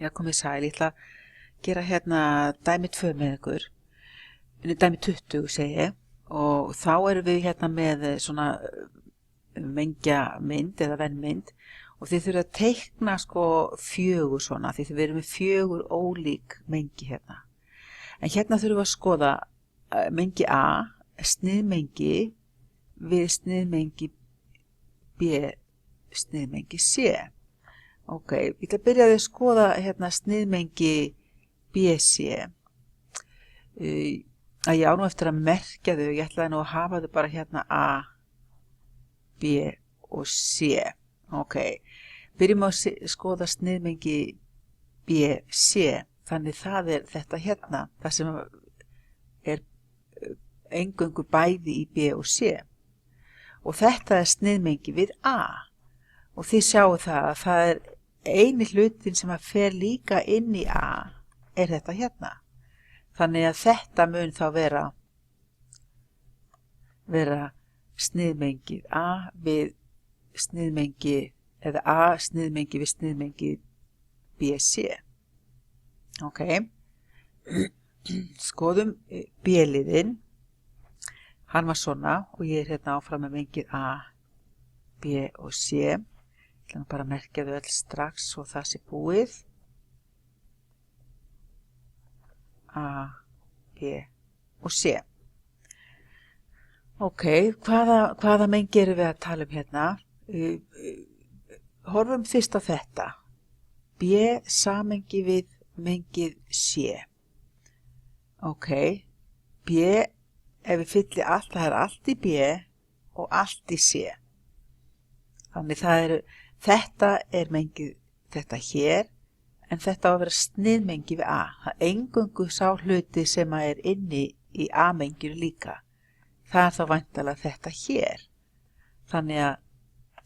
Já, komið sæl, ég ætla að gera hérna dæmi 2 með ykkur, dæmi 20 segi ég, og þá erum við hérna með svona mengjamynd eða vennmynd og þið þurfum að teikna sko 4 svona, því þið erum með 4 ólík mengi hérna. En hérna þurfum við að skoða mengi A, sniðmengi við sniðmengi B, sniðmengi C. Ok, ég ætla að byrja að skoða hérna sniðmengi BC. Ég á nú eftir að merkja þau, ég ætlaði nú að hafa þau bara hérna A, B og C. Ok, byrjum að skoða sniðmengi BC, þannig það er þetta hérna, það sem er eingöngu bæði í B og C. Og þetta er sniðmengi við A. Og þið sjáu það að það er eini hlutin sem að fer líka inn í A er þetta hérna. Þannig að þetta mun þá vera sniðmengið A við sniðmengi, eða A sniðmengi við sniðmengi BC. Ok, skoðum B-liðin. Hann var svona og ég er hérna áfram með mengið A, B og C. Ég ætla bara að merkja þau öll strax svo það sé búið. A, B og C. Ok, hvaða mengi erum við að tala um hérna? Horfum fyrst á þetta. B samengi við mengið C. Ok, B, ef við fylli allt, það er allt í B og allt í C. Þannig þetta er mengið þetta hér, en þetta á að vera sniðmengi við A. Það er eingöngu sá hluti sem er inni í A-menginu líka. Það er þá væntanlega þetta hér. Þannig að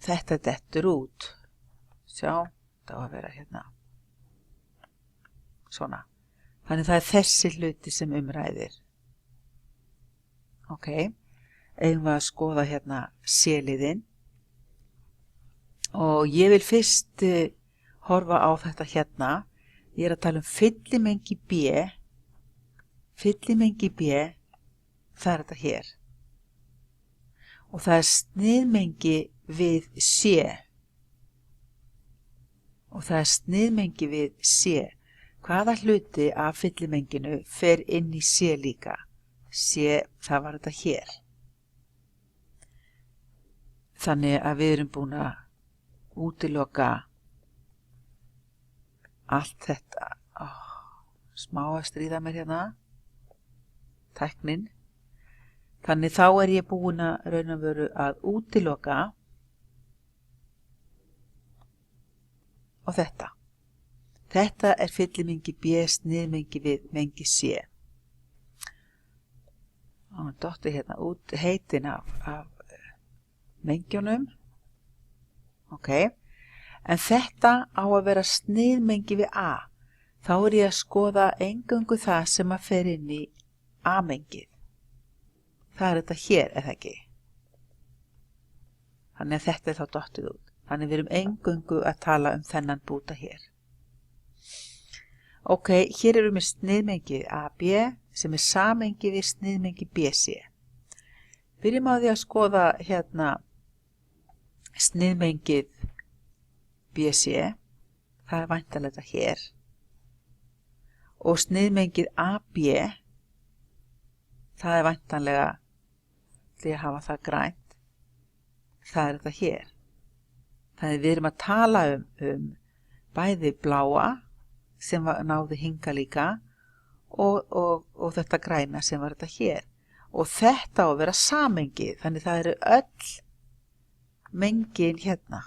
þetta dettur út. Sjá, það á að vera hérna. Svona. Þannig það er þessi hluti sem umræðir. Ok, eigum við að skoða hérna C-liðin. Og ég vil fyrst horfa á þetta hérna. Ég er að tala um fyllimengi B. Fyllimengi B, það er þetta hér. Og það er sniðmengi við C. Og það er sniðmengi við C. Hvaða hluti af fyllimenginu fer inn í C líka? C, það var þetta hér. Þannig að við erum búin að útiloka allt þetta. Smá að stríða mér hérna. Tæknin. Þannig þá er ég búin að raun og veru að útiloka og þetta. Þetta er fyllimengi B sniðmengi við mengi C. Og hann dotti hérna út heitin af mengjónum. Ok, en þetta á að vera sniðmengi við A. Þá er ég að skoða eingöngu það sem að fer inn í A-mengið. Það er þetta hér, er það ekki? Þannig að þetta er þá dottið út. Þannig við erum eingöngu að tala um þennan búta hér. Ok, hér erum við sniðmengið AB sem er samengið við sniðmengi BC. Byrjum á því að skoða hérna sniðmengið BC, það er væntanlega þetta hér, og sniðmengið AB, það er væntanlega, því að hafa það grænt, það er þetta hér. Þannig við erum að tala um bæði bláa sem náði hinga líka og þetta græna sem var þetta hér. Og þetta á að vera samengið, þannig það eru öll mengin hérna.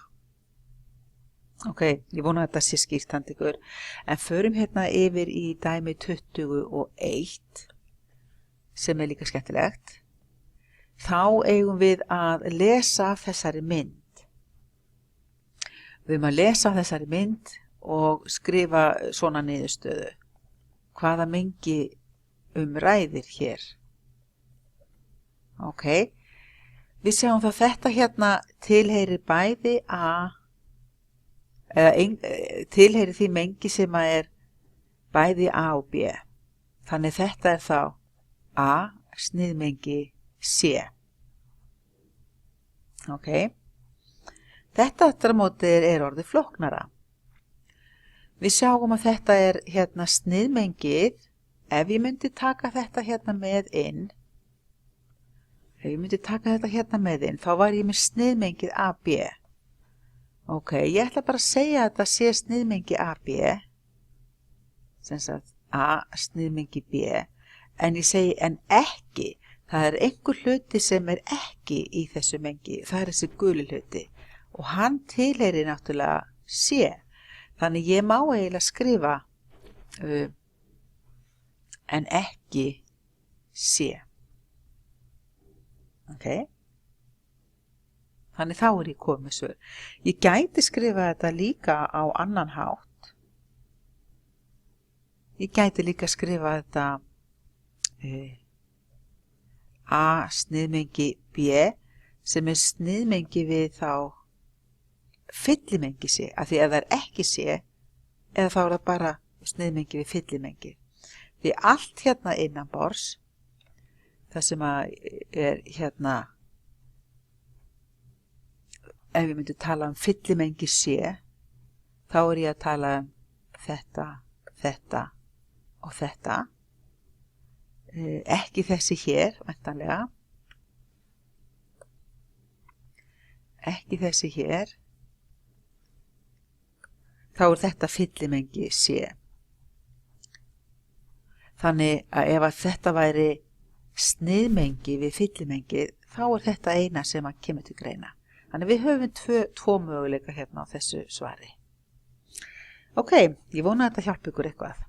Ok, ég vona að þetta sé skýrt handa ykkur. En förum hérna yfir í dæmi 21 sem er líka skemmtilegt. Þá eigum við að lesa þessari mynd. Við erum að lesa þessari mynd og skrifa svona niðurstöðu. Hvaða mengi ræðir hér? Ok, við sjáum það þetta hérna tilheyrir bæði A tilheyri því mengi sem er bæði A og B. Þannig þetta er þá A sniðmengi C. Ok. Þetta aftur á móti er orðið flóknara. Við sjáum að þetta er hérna sniðmengið. Ef ég myndi taka þetta hérna með inn, þá var ég með sniðmengið AB. Ok, ég ætla bara að segja að þetta sé sniðmengi AB, sem sagt A sniðmengi B, en ég segi en ekki, það er einhver hluti sem er ekki í þessu mengi, það er þessi guli hluti og hann tilheyrir náttúrulega C, þannig ég má eiginlega skrifa en ekki C. Ok, þannig þá er ég komið svör. Ég gæti skrifa þetta líka á annan hátt. Ég gæti líka skrifa þetta A sniðmengi B sem er sniðmengi við þá fyllimengi C, af því að það er ekki C eða þá er það bara sniðmengi við fyllimengi. Því allt hérna innanborðs, það sem er hérna, ef ég myndi tala um fyllimengi C, þá er ég að tala um þetta, þetta og þetta. Ekki þessi hér, væntanlega. Ekki þessi hér. Þá er þetta fyllimengi C. Þannig að ef að þetta væri sniðmengi við fyllimengi, þá er þetta eina sem að kemur til greina. Þannig við höfum tvo möguleika hérna á þessu svari. Ok, ég vona að þetta hjálpi ykkur eitthvað.